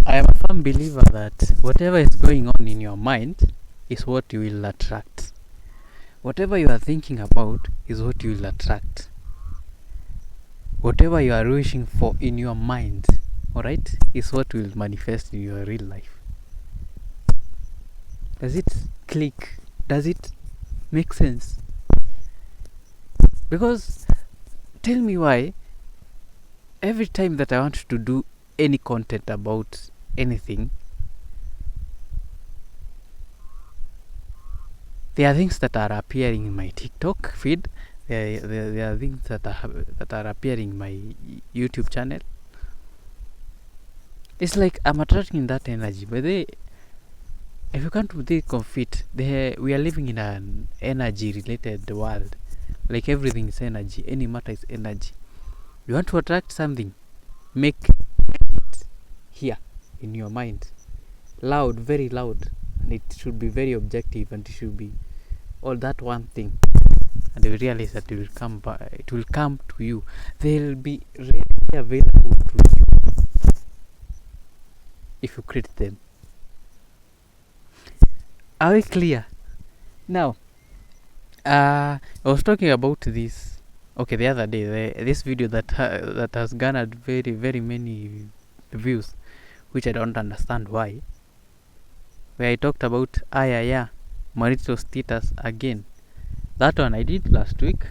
I am a firm believer that whatever is going on in your mind is what you will attract. Whatever you are thinking about is what you will attract. Whatever you are wishing for in your mind, alright, is what will manifest in your real life. Does it click? Does it make sense? Because tell me why every time that I want to do any content about anything, there are things that are appearing in my TikTok feed. There are things that are appearing in my YouTube channel. It's like I'm attracting that energy. But if you can't think of it, we are living in an energy-related world. Like everything is energy. Any matter is energy. You want to attract something, make it here in your mind, loud, very loud, and it should be very objective, and it should be all that one thing, and you realize that it will come to you. They'll be readily available to you if you create them. Are we clear? Now, I was talking about this. Okay, the other day, this video that has garnered very, very many views, which I don't understand why. Where I talked about marital status again. That one I did last week.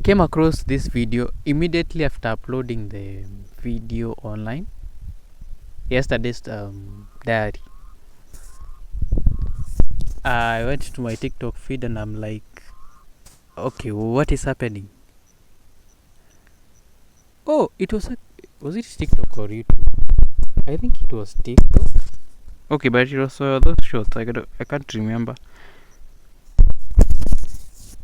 Came across this video immediately after uploading the video online. Yesterday's diary. I went to my TikTok feed and I'm like, okay, what is happening? Oh, was it TikTok or YouTube? I think it was TikTok. Okay, but it was those shorts. I can't remember.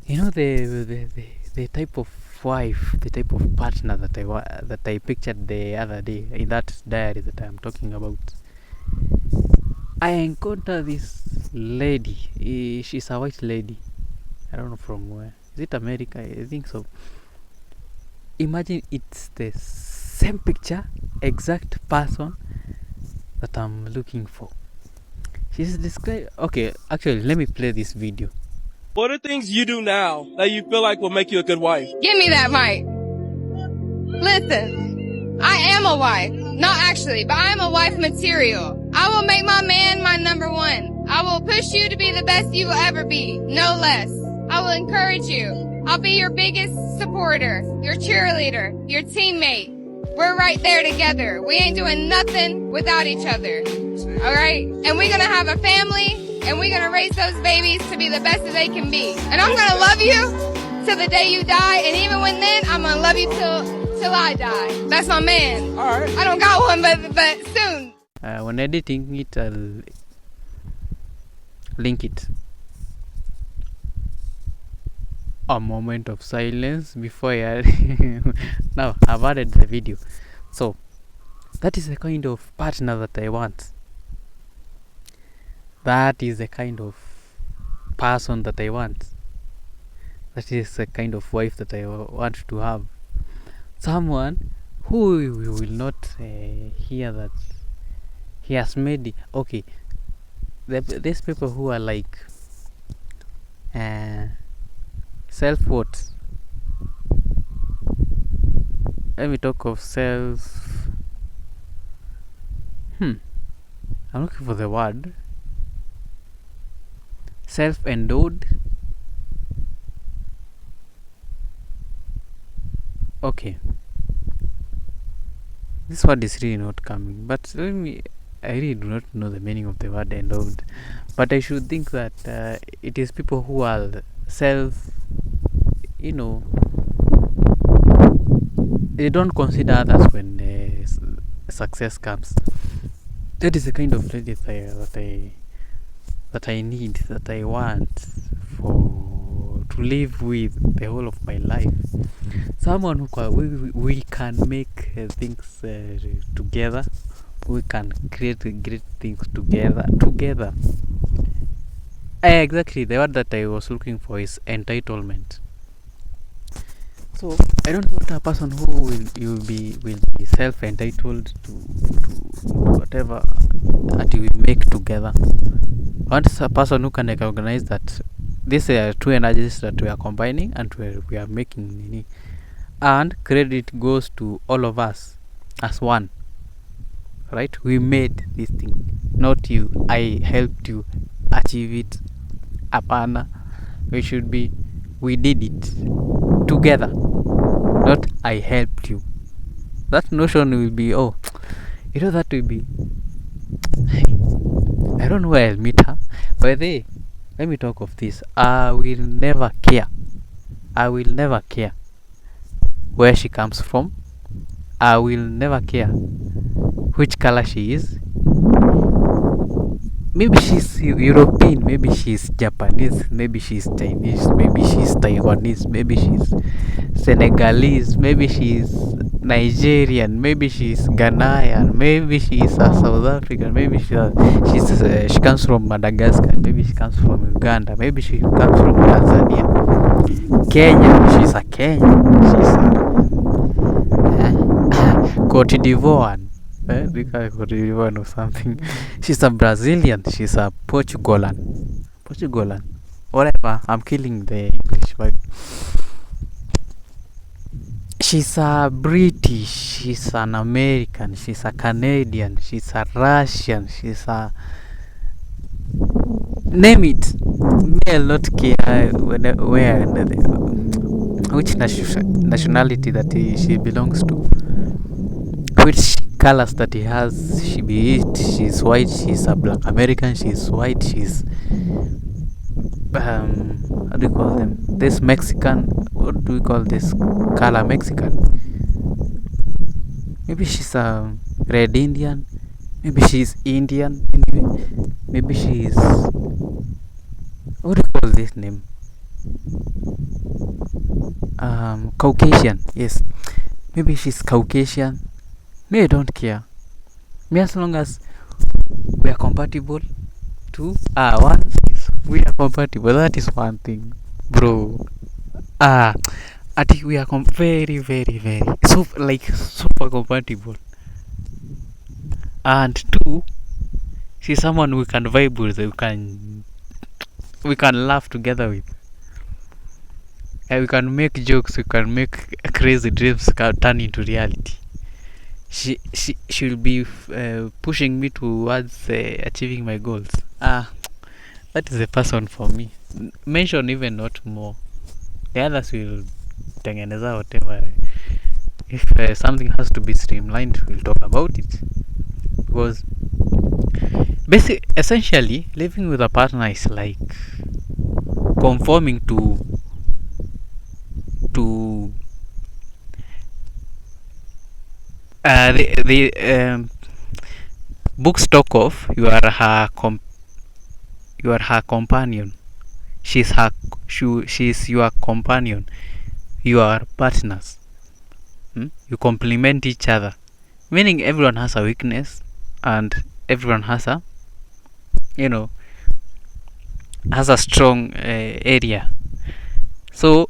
You know the type of wife, the type of partner that I pictured the other day in that diary that I'm talking about. I encountered this lady. She's a white lady. I don't know from where. Is it America? I think so. Imagine it's the same picture, exact person that I'm looking for. She's described. Okay, actually, let me play this video. What are things you do now that you feel like will make you a good wife? Give me that mic. Listen, I am a wife. Not actually, but I am a wife material. I will make my man my number one. I will push you to be the best you will ever be, no less. I will encourage you. I'll be your biggest supporter, your cheerleader, your teammate. We're right there together. We ain't doing nothing without each other. All right? And we're going to have a family, and we're going to raise those babies to be the best that they can be. And I'm going to love you till the day you die, and even when then, I'm going to love you till I die. That's my man. All right. I don't got one, but soon. When editing it, I'll link it. A moment of silence before I now I've added the video. So that is the kind of partner that I want. That is the kind of person that I want. That is the kind of wife that I want to have. Someone who will not hear that he has made it. Okay, these people who are like self-worth. Let me talk of self. I'm looking for the word. Self-endowed. Okay. This word is really not coming. But I really do not know the meaning of the word endowed. But I should think that it is people who are self, they don't consider others when success comes. That is the kind of lady that I need, that I want to live with the whole of my life. Someone who we can make things together. We can create great things together. Exactly, the word that I was looking for is entitlement. So I don't want a person who will be self entitled to whatever that we make together. I want a person who can recognize that these are two energies that we are combining and we are making, and credit goes to all of us as one. Right? We made this thing, not you. I helped you achieve it. Apana. We did it together, not I helped you. That notion will be, that will be, I don't know where I'll meet her. By the way, let me talk of this. I will never care where she comes from. I will never care which color she is. Maybe she's European, maybe she's Japanese, maybe she's Chinese, maybe she's Taiwanese, maybe she's Senegalese, maybe she's Nigerian, maybe she's Ghanaian, maybe she's a South African, maybe she comes from Madagascar, maybe she comes from Uganda, maybe she comes from Tanzania, Kenya, she's a Kenyan, she's a Cote d'Ivoire. Cote d'Ivoire or something. She's a Brazilian. She's a Portugalan. Whatever. I'm killing the English, but she's a British. She's an American. She's a Canadian. She's a Russian. She's a name it. May not care which nationality that she belongs to, which colors that he has. She's white, she's a black American, she's white, she's how do you call them, this Mexican, what do we call this color, Mexican? Maybe she's a red Indian, maybe she's Indian, maybe she's, what do you call this name, Caucasian. Yes, maybe she's Caucasian. Me, I don't care. Me, as long as we are compatible. One is we are compatible. That is one thing, bro. I think we are very, very, very super compatible. And two, she's someone we can vibe with. We can laugh together with. We can make jokes. We can make crazy dreams turn into reality. She'll be pushing me towards achieving my goals. That is the person for me. Mention even not more. The others will tengeneza whatever. If something has to be streamlined, we'll talk about it. Because essentially, living with a partner is like conforming to the books talk of you are her companion. She's your companion. You are partners. You complement each other. Meaning everyone has a weakness and everyone has a strong area. So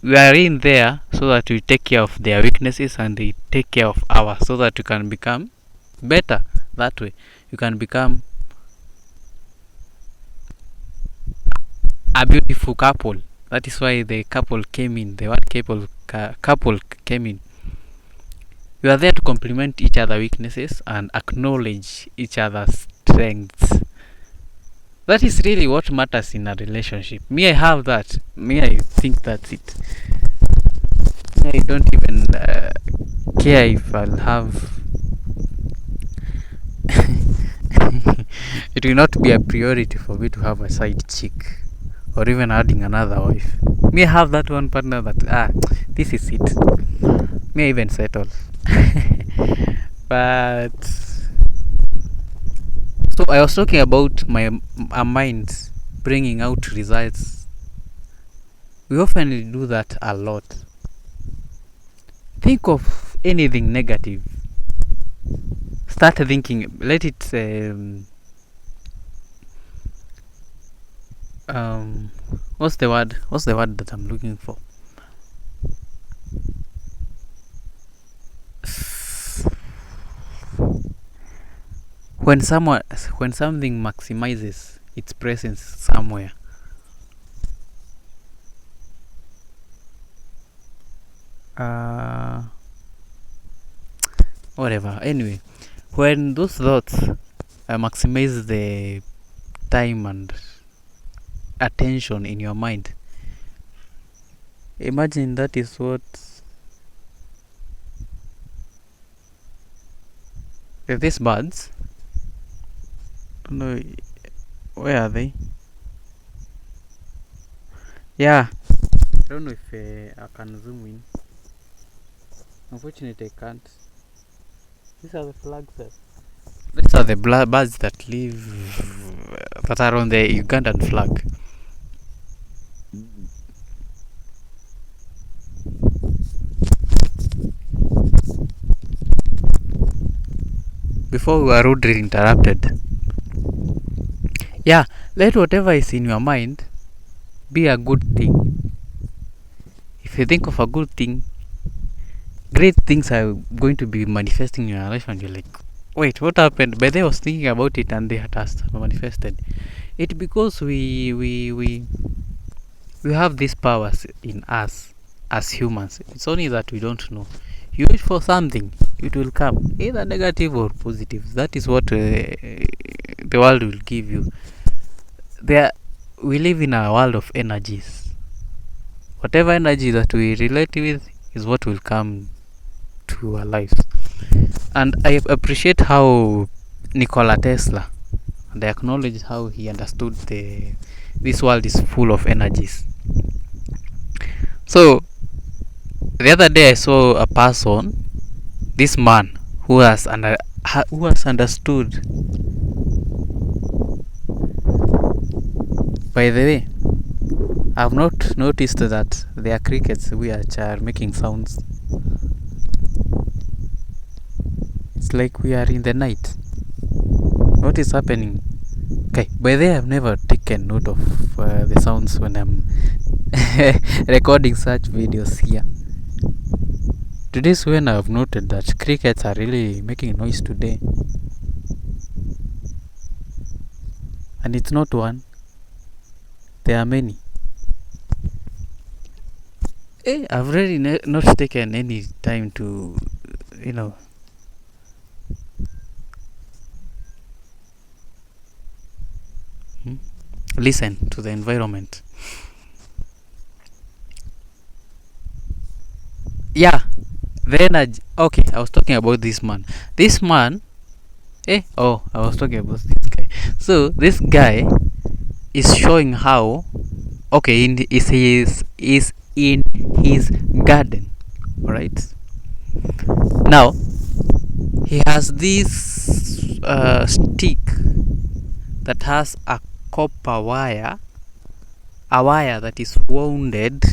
we are in there so that we take care of their weaknesses and they take care of ours, so that you can become better. That way you can become a beautiful couple. That is why the couple came in. The word couple came in. You are there to complement each other's weaknesses and acknowledge each other's strengths. That is really what matters in a relationship. Me, I have that. Me, I think that's it. Me, I don't even care if I'll have it will not be a priority for me to have a side chick or even adding another wife. Me, I have that one partner that this is it. Me, I even settle. But so I was talking about my mind bringing out results. We often do that a lot. Think of anything negative. Start thinking. Let it. What's the word? What's the word that I'm looking for? when something maximizes its presence somewhere, whatever, anyway, when those thoughts maximize the time and attention in your mind, imagine that is what these birds, don't know where are they. Yeah, I don't know if I can zoom in. Unfortunately, I can't. These are the flags these are the birds that live that are on the Ugandan flag. Before we were rudely interrupted. Yeah, let whatever is in your mind be a good thing. If you think of a good thing, great things are going to be manifesting in your life, and you're like, wait, what happened? But I was thinking about it and they had manifested it, because we have these powers in us as humans. It's only that we don't know. You wish for something, it will come, either negative or positive. That is what the world will give you. We live in a world of energies. Whatever energy that we relate with is what will come to our lives. And I appreciate how Nikola Tesla, and I acknowledge how he understood this world is full of energies. So the other day I saw a person, this man who has understood. By the way, I've not noticed that there are crickets which are making sounds. It's like we are in the night. What is happening? Okay, by the way, I've never taken note of the sounds when I'm recording such videos here. Today's when I've noted that crickets are really making noise today. And it's not one. There are many. I've really not taken any time to, listen to the environment. Yeah, the energy. Okay, I was talking about this man. This man, I was talking about this guy. So this guy is showing how, okay, is in his garden, alright? Now he has this stick that has a copper wire, a wire that is wounded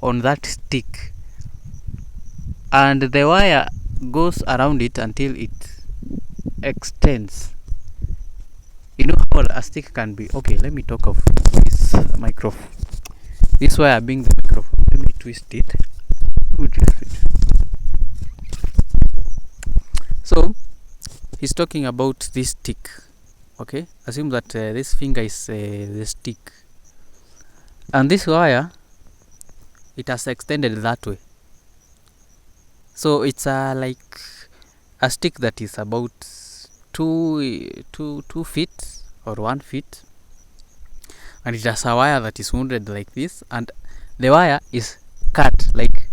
on that stick, and the wire goes around it until it extends. You know how a stick can be. Okay, let me talk of this microphone. This wire being the microphone. Let me twist it. So he's talking about this stick. Okay, assume that this finger is the stick, and this wire, it has extended that way. So it's like a stick that is about 2 feet or 1 feet, and it has a wire that is wounded like this, and the wire is cut, like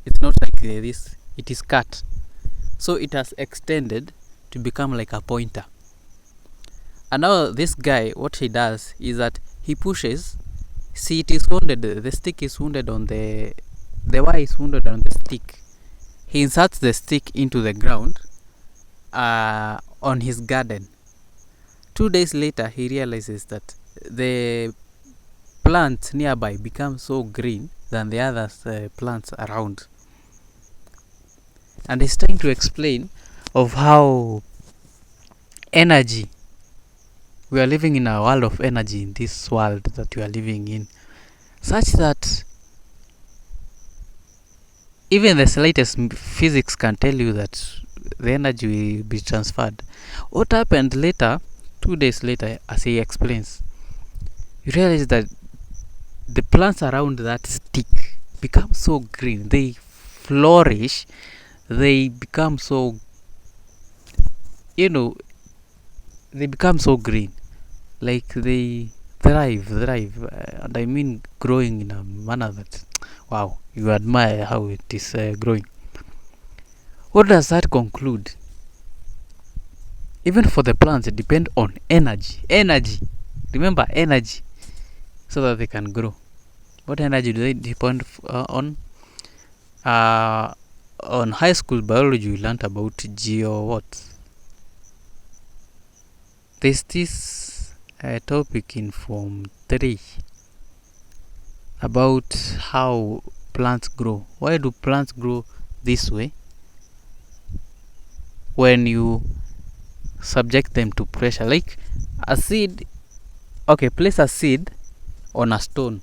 it's not like this, it is cut, so it has extended to become like a pointer. And now this guy, what he does is that he pushes. See, it is wounded, the stick is wounded on the wire is wounded on the stick. He inserts the stick into the ground on his garden. 2 days later, he realizes that the plants nearby become so green than the other plants around. And he's trying to explain of how energy, we are living in a world of energy in this world that we are living in, such that even the slightest physics can tell you that the energy will be transferred. What happened later, 2 days later, as he explains, you realize that the plants around that stick become so green, they flourish, they become so, they become so green, like they thrive, and I mean growing in a manner that, wow, you admire how it is growing. What does that conclude? Even for the plants, it depends on energy. Remember, energy, so that they can grow. What energy do they depend on? On high school biology, we learned about there's this topic in Form 3 about how plants grow. Why do plants grow this way? When you subject them to pressure, like a seed. Okay, place a seed on a stone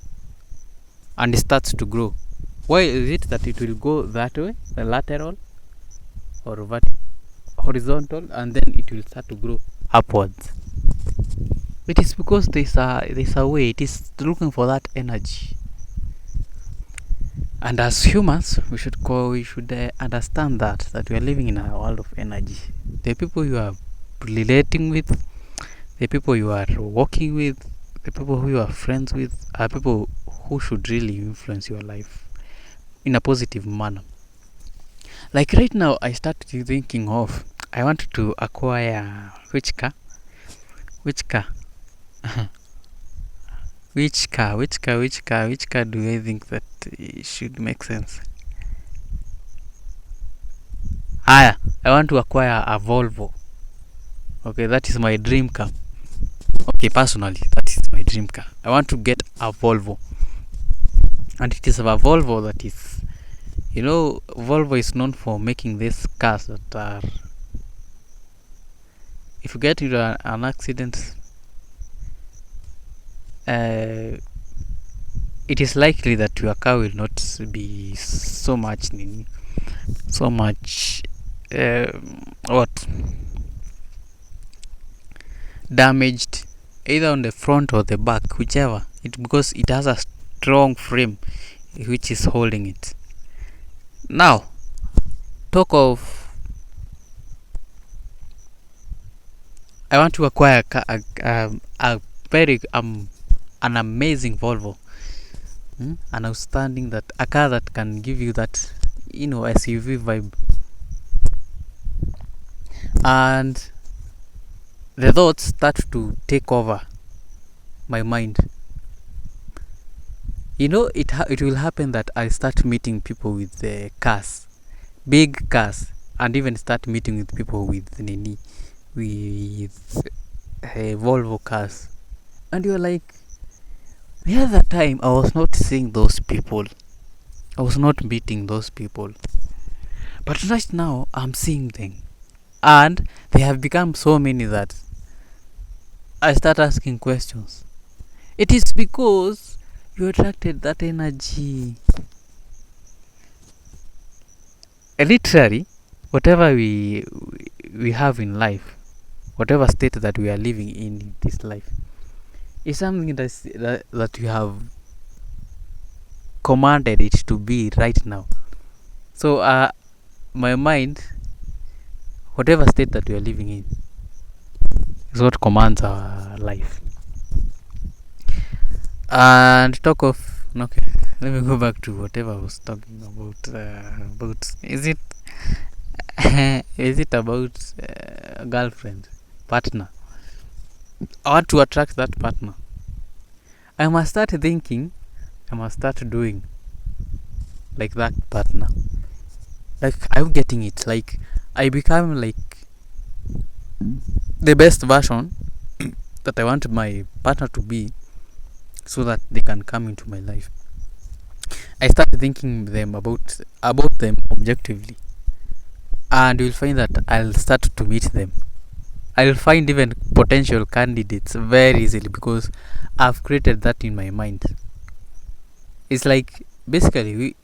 and it starts to grow. Why is it that it will go that way, the lateral or horizontal, and then it will start to grow upwards? It is because there's a way. It is looking for that energy. And as humans, we should understand that we are living in a world of energy. The people you are relating with, the people you are working with, the people who you are friends with, are people who should really influence your life in a positive manner. Like right now, I started thinking of, I want to acquire which car? Which car do I think that should make sense? I want to acquire a Volvo. Okay, that is my dream car. Okay, personally, that is my dream car. I want to get a Volvo. And it is a Volvo that is, Volvo is known for making these cars that are, if you get into an accident, it is likely that your car will not be so much damaged, either on the front or the back, whichever, because it has a strong frame which is holding it. Now, talk of, I want to acquire a very an amazing Volvo, an outstanding, that a car that can give you that SUV vibe. And the thoughts start to take over my mind. It will happen that I start meeting people with cars, big cars, and even start meeting with people with Volvo cars. And you're like, the other time I was not seeing those people, I was not meeting those people, but right now I'm seeing them, and they have become so many that I start asking questions. It is because you attracted that energy. Literally, whatever we have in life, whatever state that we are living in this life, is something that you have commanded it to be right now. So my mind, whatever state that we are living in, is what commands our life. And talk of, okay, let me go back to whatever I was talking about. Is it about a girlfriend, partner? I want to attract that partner. I must start thinking, I must start doing like that partner. Like, I'm getting it. Like, I become like the best version that I want my partner to be, so that they can come into my life. I start thinking about them objectively, and you'll find that I'll start to meet them. I'll find even potential candidates very easily because I've created that in my mind. It's like, basically,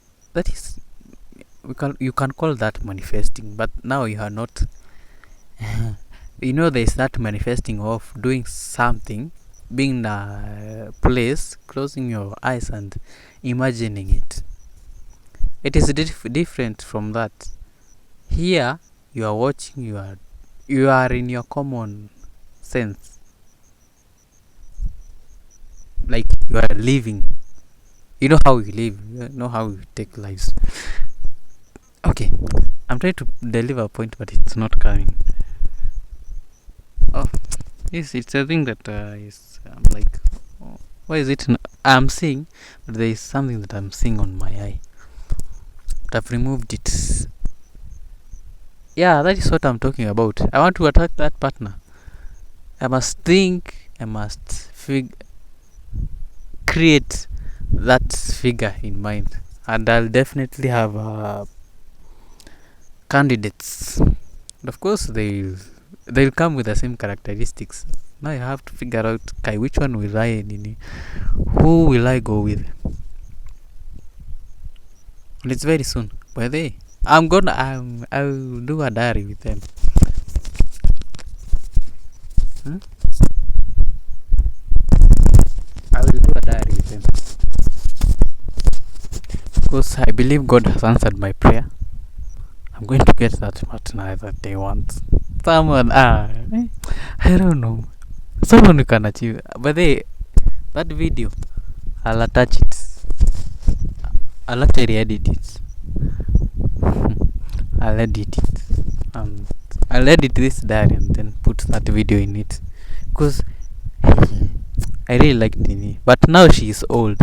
you can call that manifesting, but now you are not. There's that manifesting of doing something, being in a place, closing your eyes and imagining it. It is different from that. Here you are watching, you are in your common sense, like you are living. You know how you live, you know how you take lives. Okay, I'm trying to deliver a point, but it's not coming. Oh, yes, it's a thing that is like, why is it? I'm seeing, but there is something that I'm seeing on my eye. But I've removed it. Yeah, that is what I'm talking about. I want to attack that partner. I must think. I must create that figure in mind, and I'll definitely have candidates. And of course, they'll come with the same characteristics. Now you have to figure out, which one will I who will I go with? And it's very soon. By the way, I will do a diary with them. I will do a diary with them, because I believe God has answered my prayer. I'm going to get that partner that they want. Someone, I don't know. Someone who can achieve. But that video, I'll attach it. I'll actually edit it. I'll edit it. And I'll edit this diary and then put that video in it. Because I really like Nini. But now she is old.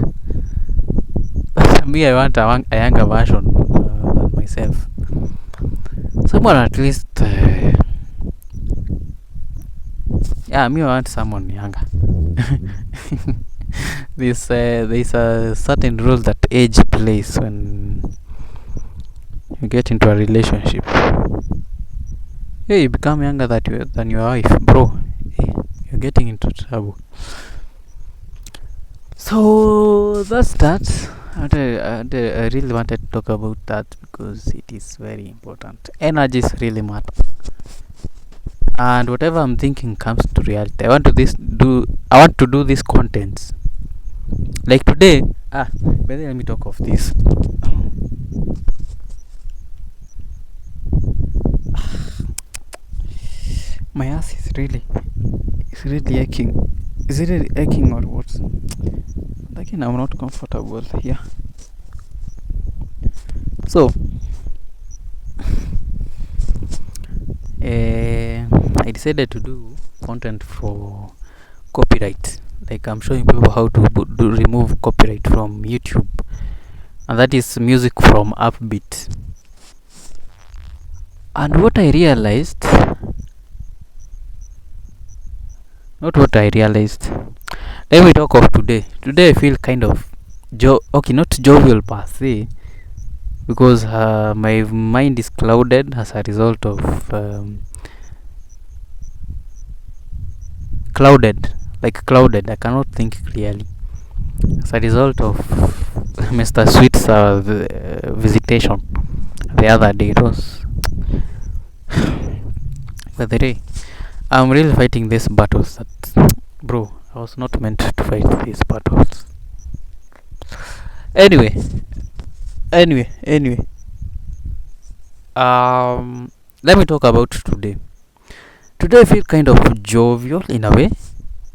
Me, I want a younger version than myself. Someone at least. I want someone younger. There's a certain role that age plays when you get into a relationship. You become younger than your wife, bro. You're getting into trouble. So that's that. I really wanted to talk about that because it is very important. Energies really matter, and whatever I'm thinking comes to reality. I want to do this content. Like today, let me talk of this. My ass is really aching. Is it really aching or what? Again, I'm not comfortable here. So, I decided to do content for copyright. Like, I'm showing people how to remove copyright from YouTube, and that is music from Upbeat. And what I realized, let me talk of today. Today I feel kind of not jovial per se, because my mind is clouded as a result of clouded. I cannot think clearly as a result of Mr. Sweet's visitation the other day. It was by the way, I'm really fighting these battles that, bro, I was not meant to fight these battles. Anyway, let me talk about today. Today I feel kind of jovial in a way.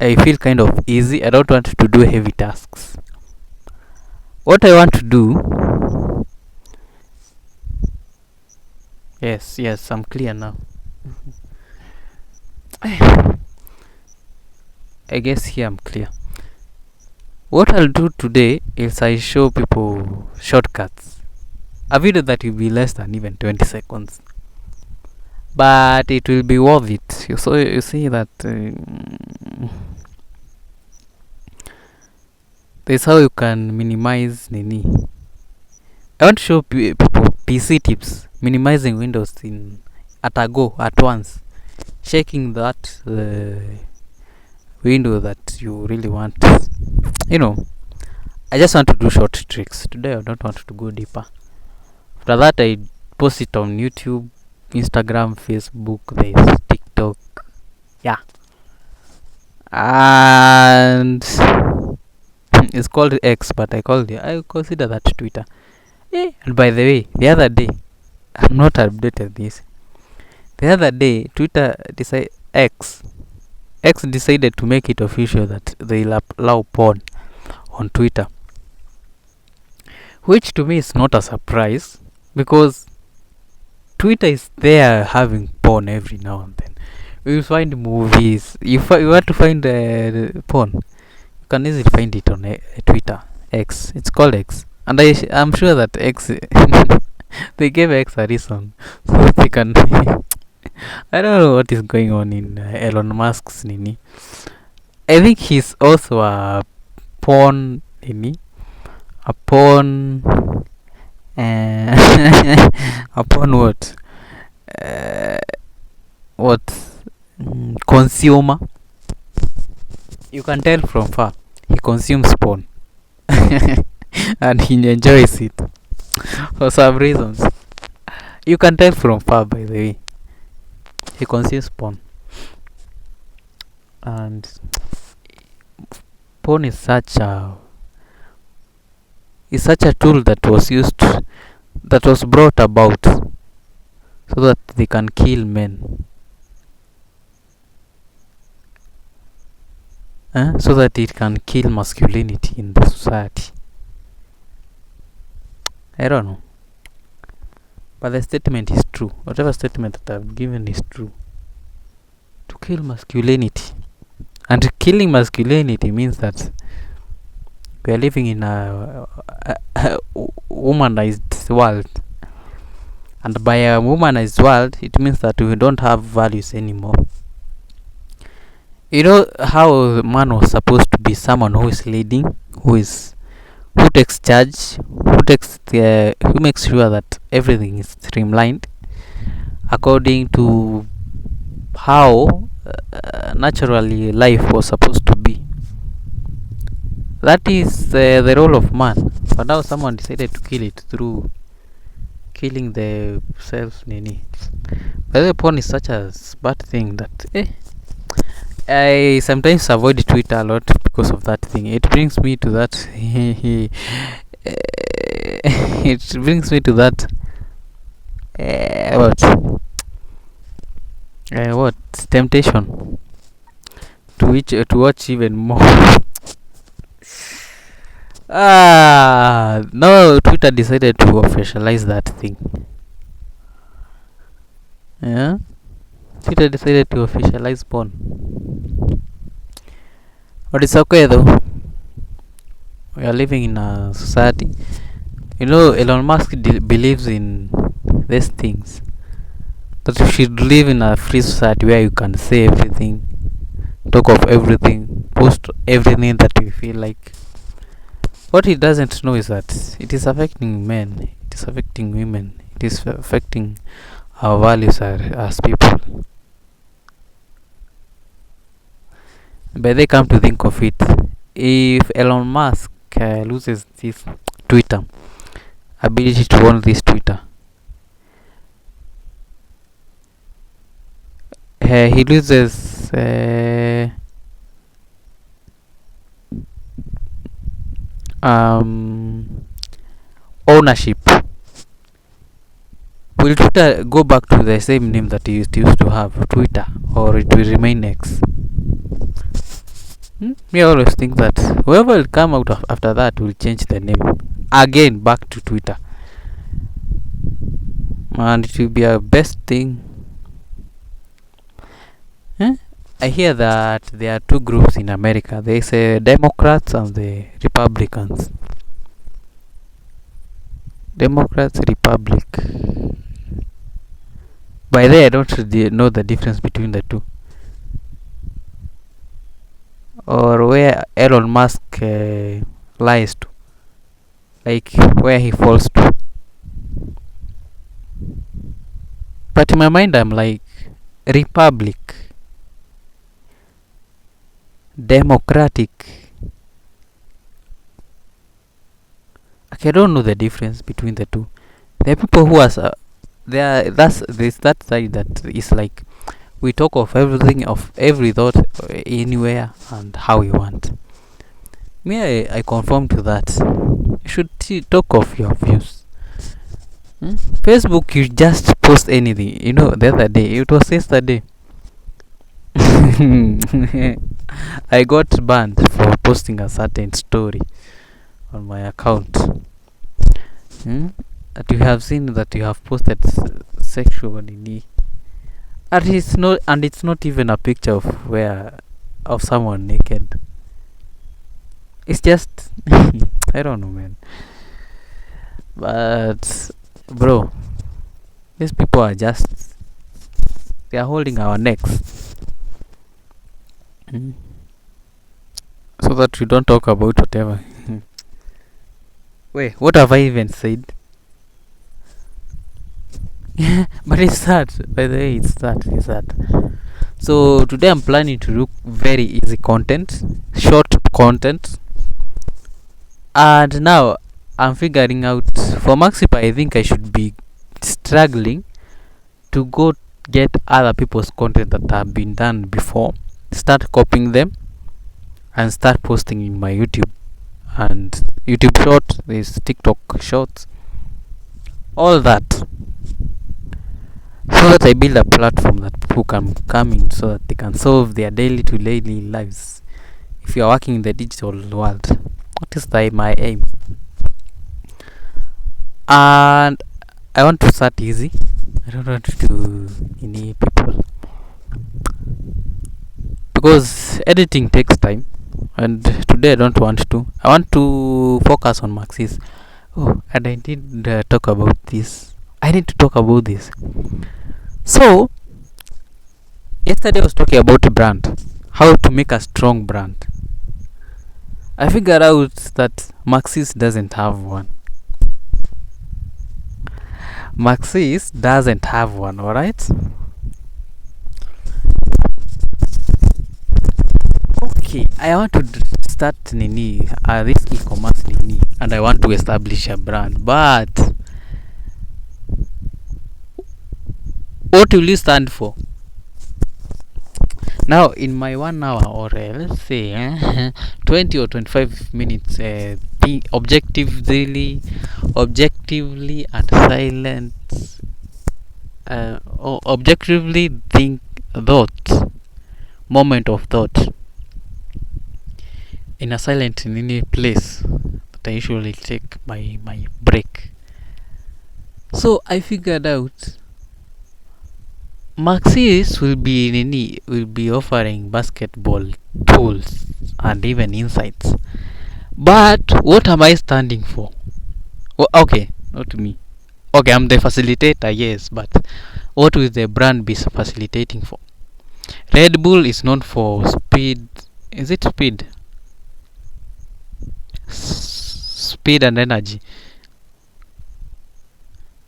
I feel kind of easy. I don't want to do heavy tasks. What I want to do, yes, I'm clear now. I guess here I'm clear. What I'll do today is I show people shortcuts. A video that will be less than even 20 seconds. But it will be worth it. You see that this is how you can minimize Nini. I want to show people PC tips. Minimizing Windows at once. Shaking that window that you really want. I just want to do short tricks. Today I don't want to go deeper. After that, I post it on YouTube, Instagram, Facebook, there's TikTok. Yeah. And it's called X, but I consider that Twitter. And by the way, the other day, I'm not updated this. The other day, X decided to make it official that they'll allow porn on Twitter, which to me is not a surprise because Twitter is there having porn every now and then. You find movies. You want to find porn, you can easily find it on Twitter. X. It's called X, and I'm sure that X they gave X a reason so that they can. I don't know what is going on in Elon Musk's nini. I think he's also a porn nini, a porn, a porn what? What? Consumer. You can tell from far he consumes porn and he enjoys it for some reasons. You can tell from far, by the way, he consumes porn. And porn is such a tool that was brought about so that they can kill men, so that it can kill masculinity in the society. I don't know, but the statement is true. Whatever statement that I've given is true. To kill masculinity, and killing masculinity means that we are living in a womanized world, and by a womanized world, it means that we don't have values anymore. You know how a man was supposed to be someone who is leading, who takes charge, who makes sure that everything is streamlined according to how naturally life was supposed to be. That is the role of man. But now someone decided to kill it through killing the self nini. But the porn is such a bad thing that I sometimes avoid Twitter a lot because of that thing. It brings me to that. It brings me to that. What temptation to watch even more. No, Twitter decided to officialize that thing. Yeah, Twitter decided to officialize porn. But it's okay though. We are living in a society. You know, Elon Musk believes in these things. That you should live in a free society where you can say everything, talk of everything, post everything that you feel like. What he doesn't know is that it is affecting men, it is affecting women, it is affecting our values as people. But they come to think of it, if Elon Musk loses this Twitter, ability to own this Twitter, he loses ownership. Will Twitter go back to the same name that it used to have, Twitter, or it will remain X? Me, I always think that whoever will come out after that will change the name again back to Twitter, and it will be a best thing. I hear that there are two groups in America. They say Democrats and the Republicans. Democrats, Republic. By the way, I don't really know the difference between the two, or where Elon Musk lies to, like where he falls to. But in my mind, I'm like Republic, Democratic. I don't know the difference between the two. There are people who are there's that side that is like we talk of everything, of every thought, anywhere and how you want. Me, I conform to that. You should talk of your views. Facebook, you just post anything. You know, the other day, it was yesterday. I got banned for posting a certain story on my account. That you have seen that you have posted sexually, and it's not even a picture of someone naked. It's just I don't know, man. But bro, these people are just, they are holding our necks, so that we don't talk about whatever. Wait, what have I even said? But it's sad. By the way, it's sad. So today I'm planning to do very easy content, short content, and now I'm figuring out for Maxip. I think I should be struggling to go get other people's content that have been done before, start copying them, and start posting in my YouTube and YouTube Shorts. There's TikTok Shorts, all that, so that I build a platform that people can come in, so that they can solve their daily to daily lives. If you are working in the digital world, what is my aim? And I want to start easy. I don't want to do any people, because editing takes time, and today I don't want to. I want to focus on Maxis. Oh, and I did talk about this. I need to talk about this. So yesterday I was talking about a brand, how to make a strong brand. I figured out that Maxis doesn't have one. Maxis doesn't have one, alright? Okay, I want to start this e-commerce and I want to establish a brand, but what will you stand for? Now, in my 1 hour, or let's say 20 or 25 minutes, think objectively and silence, or objectively think moment of thought in a silent in any place that I usually take my break. So I figured out Maxis will be offering basketball tools and even insights. But what am I standing for? Well, okay, not me. Okay, I'm the facilitator, yes, but what will the brand be facilitating for? Red Bull is known for speed. Is it speed? Speed and energy.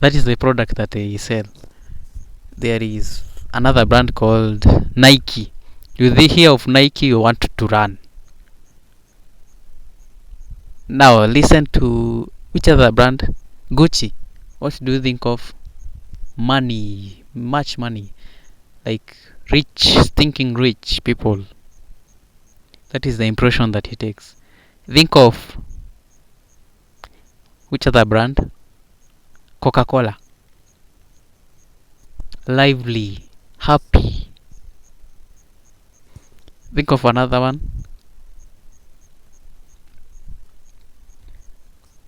That is the product that they sell. There is another brand called Nike. You hear of Nike, you want to run. Now listen to which other brand? Gucci. What do you think of? Money, much money, like rich, thinking rich people. That is the impression that he takes. Think of which other brand? Coca-Cola. Lively, happy. Think of another one.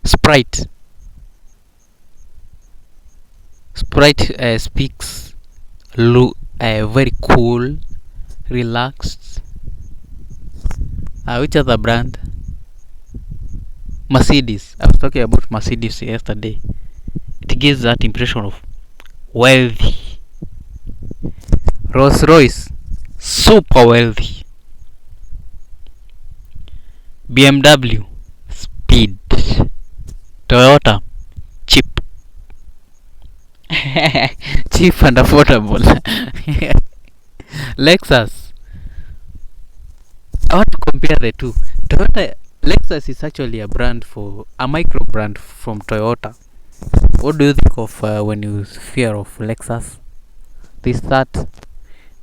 Sprite. Sprite speaks very cool, relaxed. Which other brand? Mercedes. I was talking about Mercedes yesterday. It gives that impression of wealthy. Rolls Royce, super wealthy. BMW, speed. Toyota, cheap. Cheap and affordable. Lexus. I want to compare the two. Lexus is actually a micro brand from Toyota. What do you think of when you fear of Lexus? This that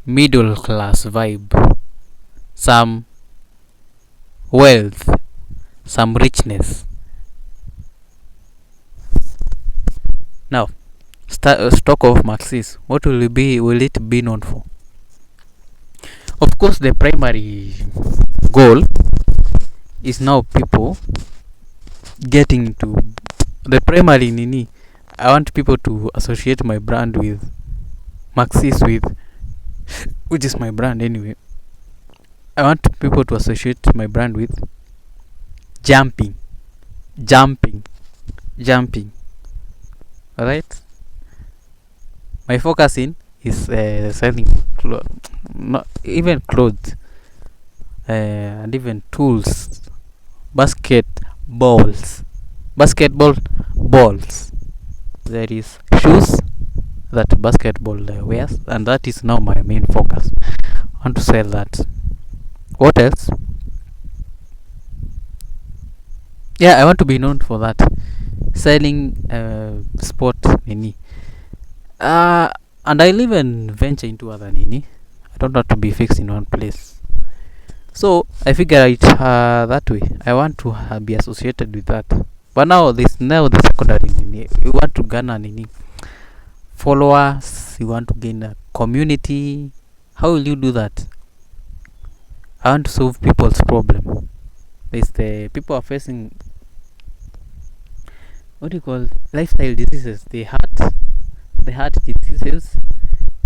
middle class vibe, some wealth, some richness. Now, stock of Maxis. What will it be? Will it be known for? Of course, the primary goal is now people getting to the primary nini. I want people to associate my brand with Maxis, with which is my brand anyway. I want people to associate my brand with jumping. Alright. My focusing is selling not even clothes, and even tools, basketball balls. There is shoes that basketball wears, and that is now my main focus. I want to sell that. What else? Yeah, I want to be known for that, selling sport nini. And I'll even venture into other nini. I don't want to be fixed in one place. So I figure it that way. I want to be associated with that. But now the secondary nini. You want to garner nini followers. You want to gain a community. How will you do that? I want to solve people's problem. There's the people are facing what do you call lifestyle diseases. The heart diseases.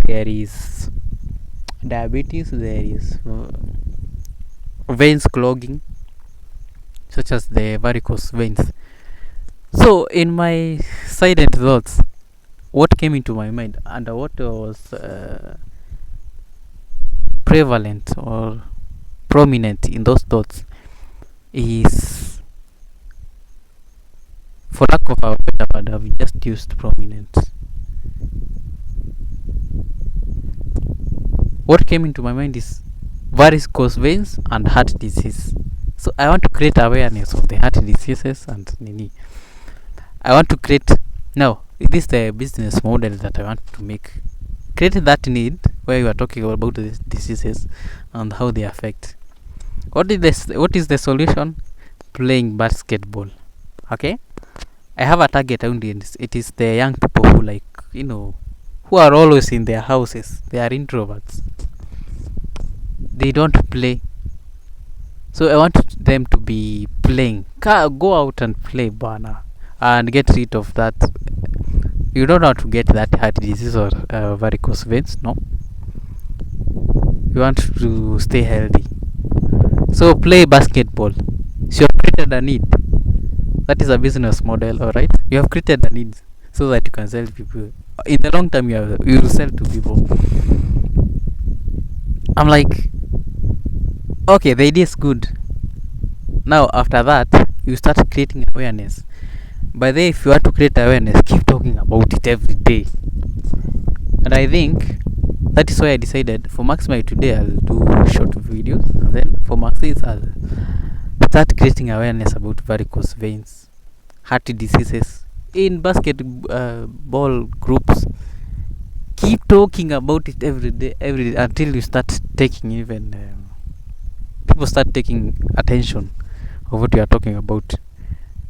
There is diabetes. There is veins clogging, such as the varicose veins. So in my silent thoughts, what came into my mind and what was prevalent or prominent in those thoughts is, for lack of a better word, I've just used prominent. What came into my mind is varicose veins and heart disease. So I want to create awareness of the heart diseases and nini. I want to create now. This is the business model that I want to make. Create that need where you are talking about these diseases and how they affect. What is the solution? Playing basketball. Okay. I have a target audience. It is the young people who who are always in their houses. They are introverts. They don't play. So I want them to be playing. Go out and play, bana, and get rid of that. You don't want to get that heart disease or varicose veins. No. You want to stay healthy. So play basketball. So you have created a need. That is a business model, alright? You have created a need so that you can sell people. In the long term, you will sell to people. I'm like, okay, the idea is good. Now after that, you start creating awareness. By the way, if you want to create awareness, keep talking about it every day. And I think that is why I decided for Maximite today I'll do short videos, and then for Maxis I'll start creating awareness about varicose veins, heart diseases in basketball groups. Keep talking about it every day until you start taking people start taking attention of what you are talking about.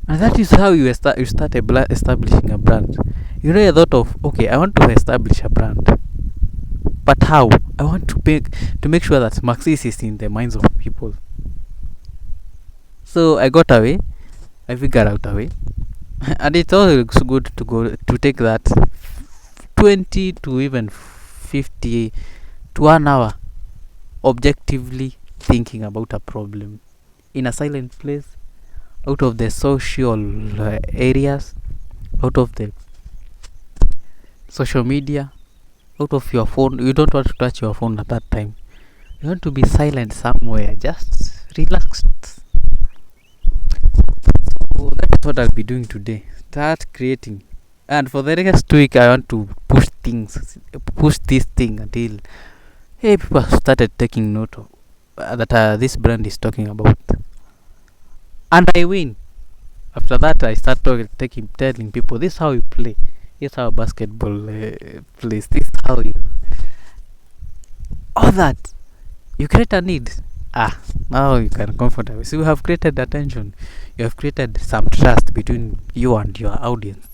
And that is how you start establishing a brand. You thought of, okay, I want to establish a brand, but how? I want to make sure that Maxis is in the minds of people. So I figured out a way, and it also looks good to take that 20 to even 50 to 1 hour objectively thinking about a problem in a silent place, out of the social areas, out of the social media, out of your phone. You don't want to touch your phone at that time. You want to be silent somewhere, just relaxed. So that's what I'll be doing today. Start creating. And for the next week, I want to push this thing until people started taking note of that this brand is talking about. And I win. After that, I start telling people, this is how you play. This is how basketball plays. This is how you. All that. You create a need. Now you can comfortably. So you have created attention. You have created some trust between you and your audience.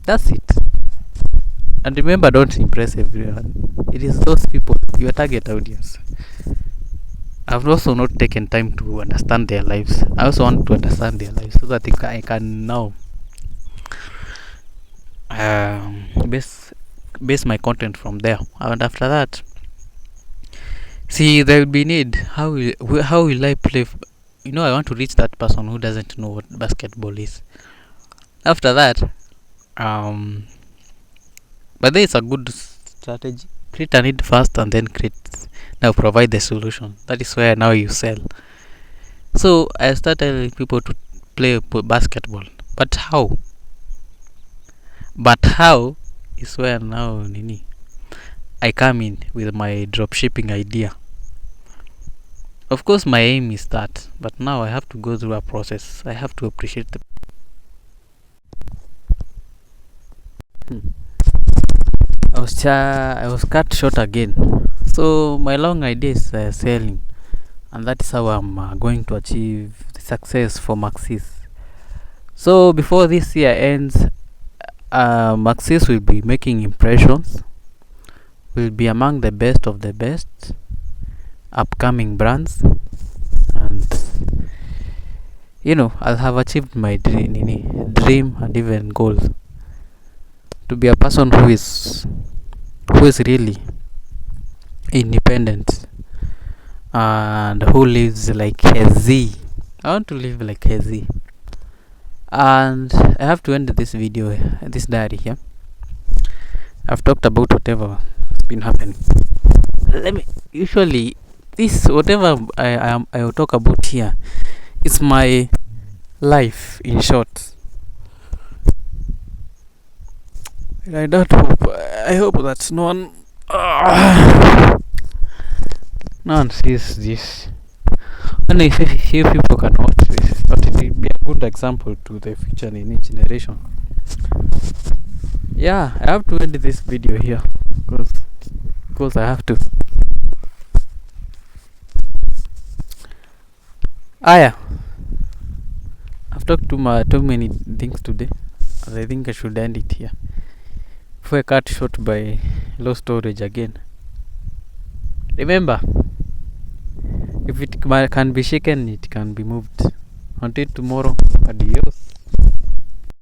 That's it. And remember, don't impress everyone. It is those people, your target audience. I've also not taken time to understand their lives. I also want to understand their lives so that I can now base my content from there. And after that, see, there will be need. How will I play? I want to reach that person who doesn't know what basketball is. After that, but there is a good strategy. Create a need first, and then provide the solution. That is where now you sell. So I started telling people to play basketball, but how? But how is where now I come in with my dropshipping idea. Of course, my aim is that, but now I have to go through a process. I have to appreciate the. I was cut short again. So my long idea is selling, and that is how I'm going to achieve the success for Maxis. So before this year ends, Maxis will be making impressions. Will be among the best of the best upcoming brands, and I'll have achieved my dream and even goal to be a person who is really independent and who lives like Hezi. I want to live like Hezi. And I have to end this diary here. I've talked about whatever has been happening. Usually this whatever I will talk about here is my life in short. I hope that no one sees this. Only few people can watch this, but it will be a good example to the future in each generation. Yeah, I have to end this video here because I have to. Yeah, I've talked too many things today, and I think I should end it here. Before I cut short by low storage again. Remember, if it can be shaken, it can be moved. Until tomorrow, adios.